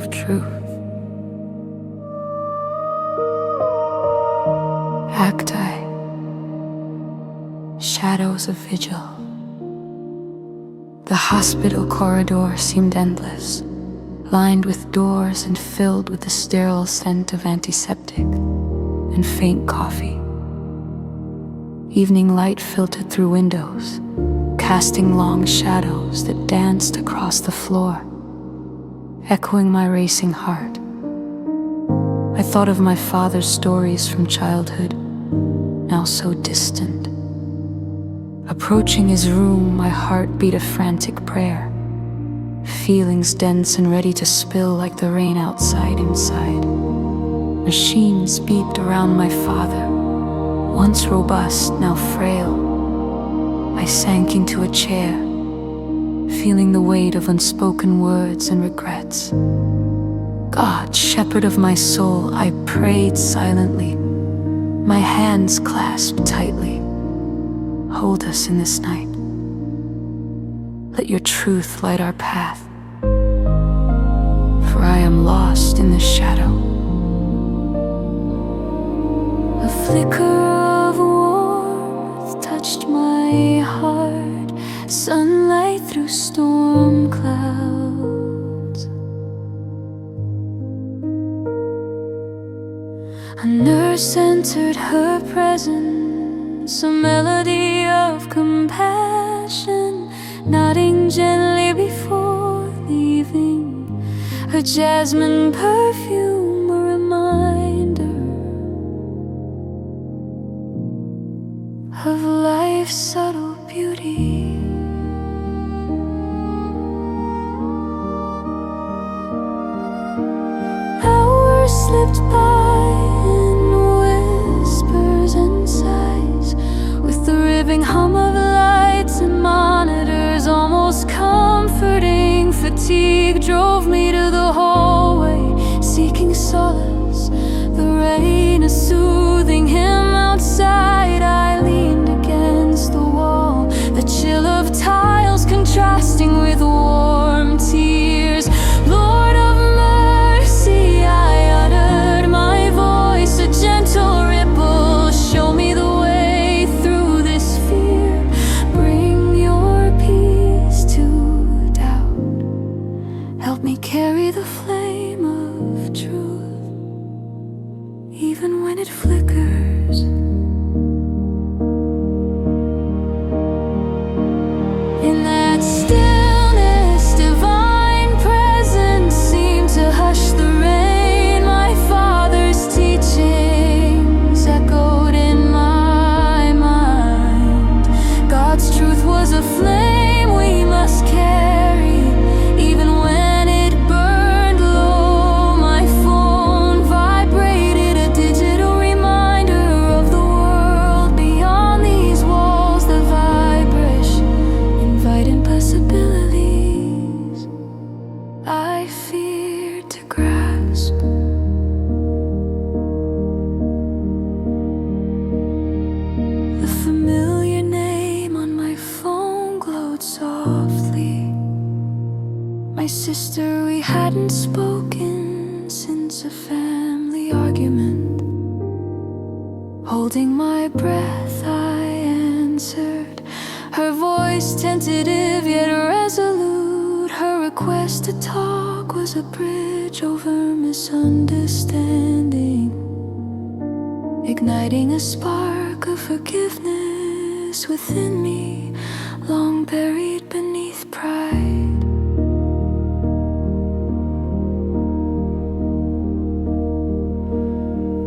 of truth. Acti, shadows of vigil. The hospital corridor seemed endless, lined with doors and filled with the sterile scent of antiseptic and faint coffee. Evening light filtered through windows, casting long shadows that danced across the floor, echoing my racing heart. I thought of my father's stories from childhood, now so distant. Approaching his room, my heart beat a frantic prayer, feelings dense and ready to spill like the rain outside inside. Machines beeped around my father, once robust, now frail. I sank into a chair, feeling the weight of unspoken words and regrets. God, shepherd of my soul, I prayed silently, my hands clasped tightly. Hold us in this night. Let your truth light our path, for I am lost in the shadow. A flicker of warmth touched my heart, sunlight through storm clouds. A nurse entered, her presence, a melody of compassion, nodding gently before leaving, her jasmine perfume a reminder of life's subtle beauty. Hours slipped by in whispers and sighs, with the ribbing hum of lights and monitors almost comforting. Fatigue drove me to the hallway, seeking solace. The rain is soothing him outside. I leaned against the wall, the chill of tiles contrasting with warm tears. Lord of mercy, I uttered my voice, a gentle ripple. Show me the way through this fear. Bring your peace to doubt. Help me carry the flame of truth, even when it flickers. In that stillness, divine presence seemed to hush the rain. My father's teachings echoed in my mind. God's truth was a flame we must carry, even when it burned low. My phone vibrated, a digital reminder of the world beyond these walls. The vibration inviting possibilities I feared to grasp. The familiar name on my phone glowed softly. My sister, we hadn't spoken since a family argument. Holding my breath, I answered, her voice tentative yet resolute. Her request to talk was a bridge over misunderstanding, igniting a spark of forgiveness within me, long buried beneath pride.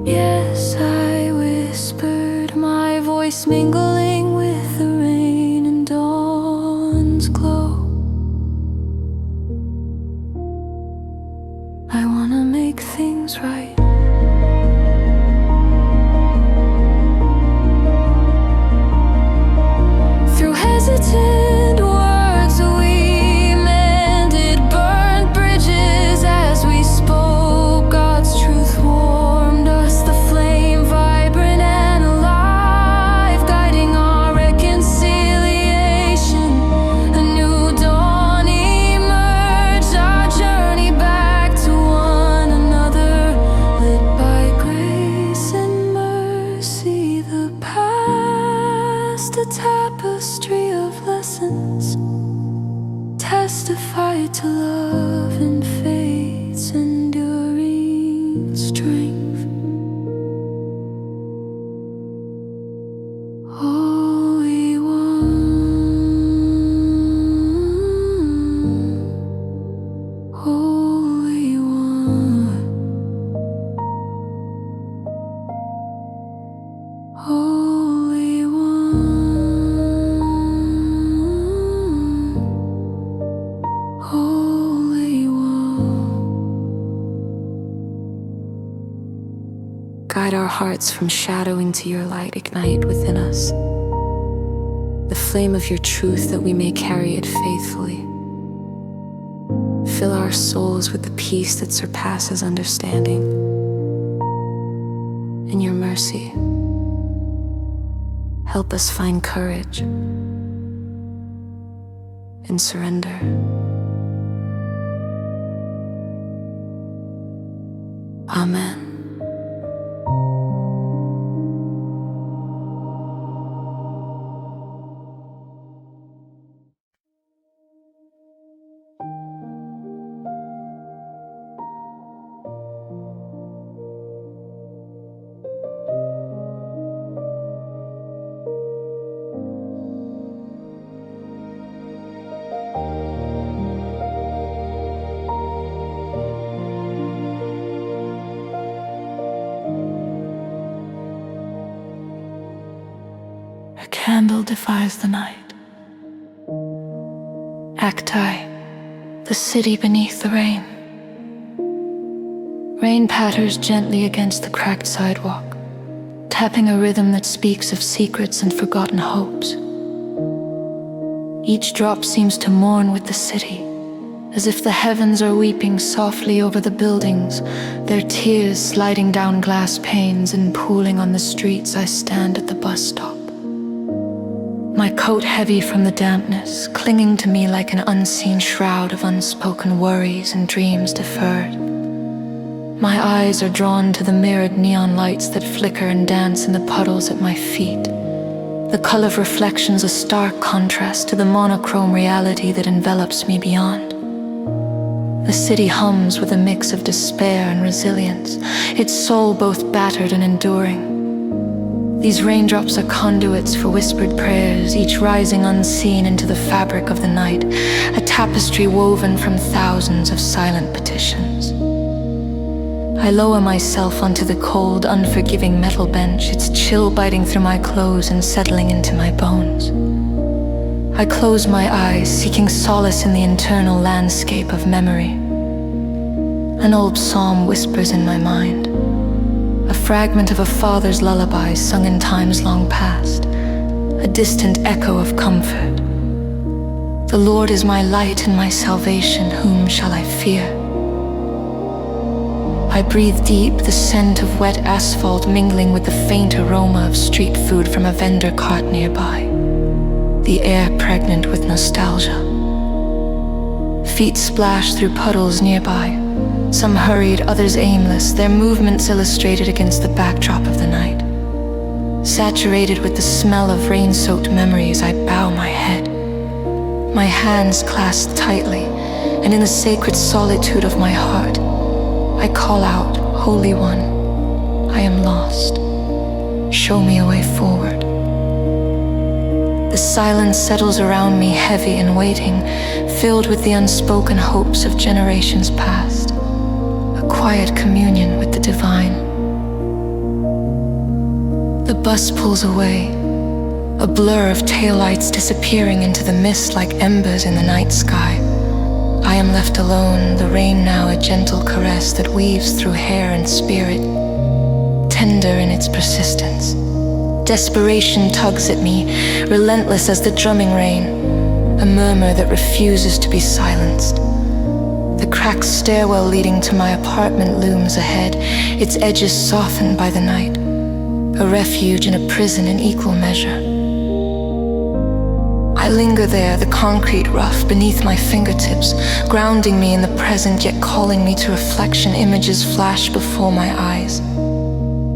Yes, I whispered, my voice mingling with the rain and dawn's glow. I wanna make things right. Through hesitant words we mended burnt bridges as we spoke. God's truth warmed us, the flame vibrant and alive, guiding our hearts from shadow into your light ignite within us the flame of your truth that we may carry it faithfully. Fill our souls with the peace that surpasses understanding. In your mercy, help us find courage and surrender. Amen. A candle defies the night. Acti, the city beneath the rain. Rain patters gently against the cracked sidewalk, tapping a rhythm that speaks of secrets and forgotten hopes. Each drop seems to mourn with the city, as if the heavens are weeping softly over the buildings, their tears sliding down glass panes and pooling on the streets. I stand at the bus stop, my coat heavy from the dampness, clinging to me like an unseen shroud of unspoken worries and dreams deferred. My eyes are drawn to the mirrored neon lights that flicker and dance in the puddles at my feet. The color of reflections a stark contrast to the monochrome reality that envelops me beyond. The city hums with a mix of despair and resilience, its soul both battered and enduring. These raindrops are conduits for whispered prayers, each rising unseen into the fabric of the night, a tapestry woven from thousands of silent petitions. I lower myself onto the cold, unforgiving metal bench, its chill biting through my clothes and settling into my bones. I close my eyes, seeking solace in the internal landscape of memory. An old psalm whispers in my mind, a fragment of a father's lullaby sung in times long past, a distant echo of comfort. The Lord is my light and my salvation, whom shall I fear? I breathe deep, the scent of wet asphalt mingling with the faint aroma of street food from a vendor cart nearby, the air pregnant with nostalgia. Feet splash through puddles nearby, some hurried, others aimless, their movements illustrated against the backdrop of the night. Saturated with the smell of rain-soaked memories, I bow my head, my hands clasped tightly, and in the sacred solitude of my heart, I call out, Holy One, I am lost. Show me a way forward. The silence settles around me, heavy and waiting, filled with the unspoken hopes of generations past. A quiet communion with the divine. The bus pulls away, a blur of taillights disappearing into the mist like embers in the night sky. I am left alone, the rain now a gentle caress that weaves through hair and spirit, tender in its persistence. Desperation tugs at me, relentless as the drumming rain, a murmur that refuses to be silenced. The cracked stairwell leading to my apartment looms ahead, its edges softened by the night, a refuge and a prison in equal measure. I linger there, the concrete rough beneath my fingertips, grounding me in the present yet calling me to reflection. Images flash before my eyes.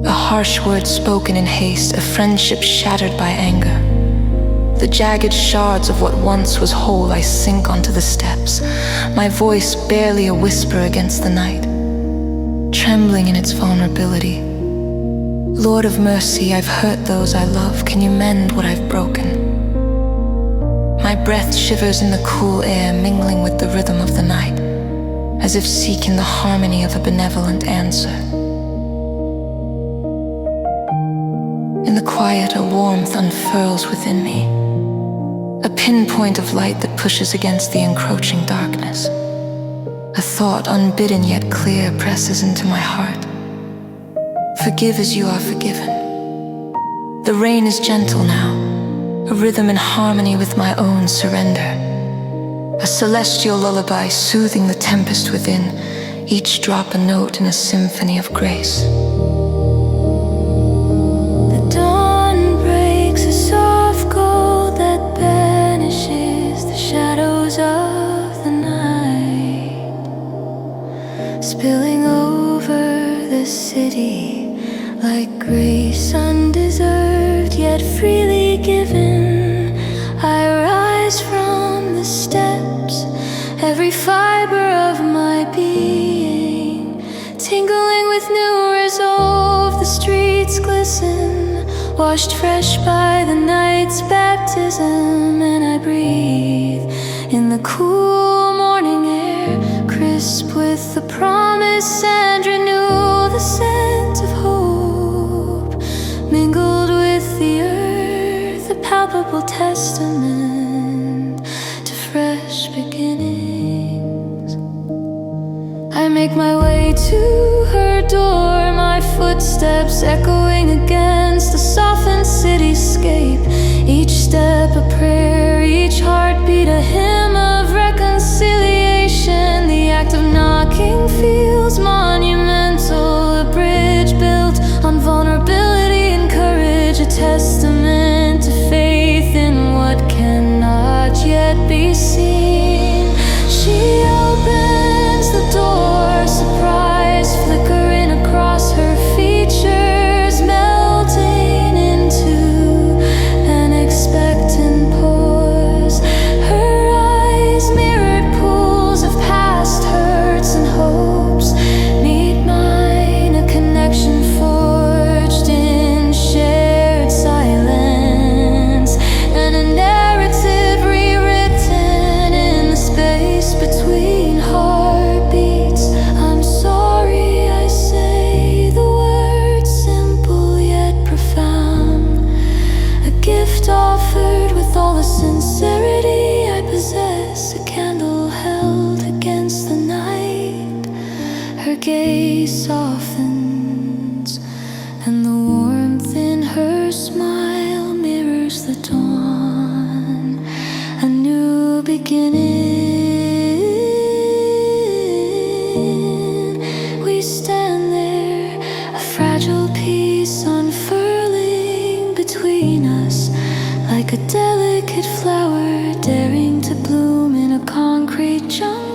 A harsh word spoken in haste, a friendship shattered by anger. The jagged shards of what once was whole I sink onto the steps, my voice barely a whisper against the night, trembling in its vulnerability. Lord of mercy, I've hurt those I love, can you mend what I've broken? My breath shivers in the cool air, mingling with the rhythm of the night, as if seeking the harmony of a benevolent answer. In the quiet, a warmth unfurls within me, a pinpoint of light that pushes against the encroaching darkness. A thought unbidden yet clear presses into my heart. Forgive as you are forgiven. The rain is gentle now, a rhythm in harmony with my own surrender. A celestial lullaby soothing the tempest within, each drop a note in a symphony of grace. The dawn breaks a soft gold that banishes the shadows of the night, spilling over the city like grace undeserved yet freely given. I rise from the steps, every fiber of my being tingling with new resolve. The streets glisten, washed fresh by the night's baptism, and I breathe in the cool morning air, crisp with the promise and renew the scent of hope, mingled with the earth, a palpable testament to fresh beginnings. I make my way to her door, my footsteps echoing against the softened cityscape. Each step a prayer, each heartbeat a hymn of reconciliation. The act of knocking feels monumental, a bridge built on vulnerability and courage, a testament to faith in what cannot yet be seen. She opens the door, surprise flickering across her features, melting into an expectant pause. Her eyes mirrored pools of past hurts and hopes meet mine, a connection forged in shared silence, and a narrative rewritten in the space between heartbeats. I'm sorry, I say the words, simple yet profound, a gift offered with all the sincerity I possess, a candle held against the night. Her gaze softens, and the warmth in her smile mirrors the dawn, a new beginning. We stand there, a fragile piece unfurling between us, like a delicate flower daring to bloom in a concrete jungle.